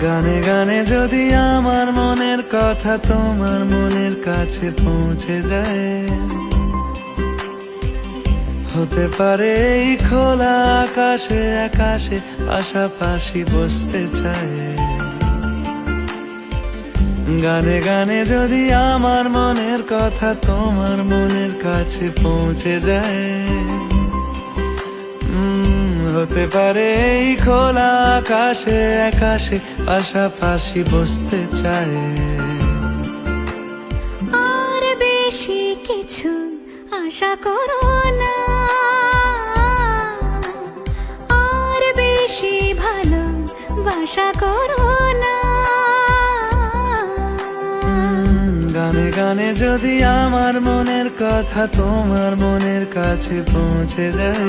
গানে গানে যদি আমার মনের কথা তোমার মনের কাছে পৌঁছে যায়, হতে পারে এই খোলা আকাশে আকাশে পাশাপাশি বসতে চায়। গানে গানে যদি আমার মনের কথা তোমার মনের কাছে পৌঁছে যায়, হতে পারে এই খোলা আকাশে আকাশে পাশাপাশি বসতে চায়। আর বেশি কিছু আশা করো না, আর বেশি ভালোবাসা করো না। গানে গানে যদি আমার মনের কথা তোমার মনের কাছে পৌঁছে যায়,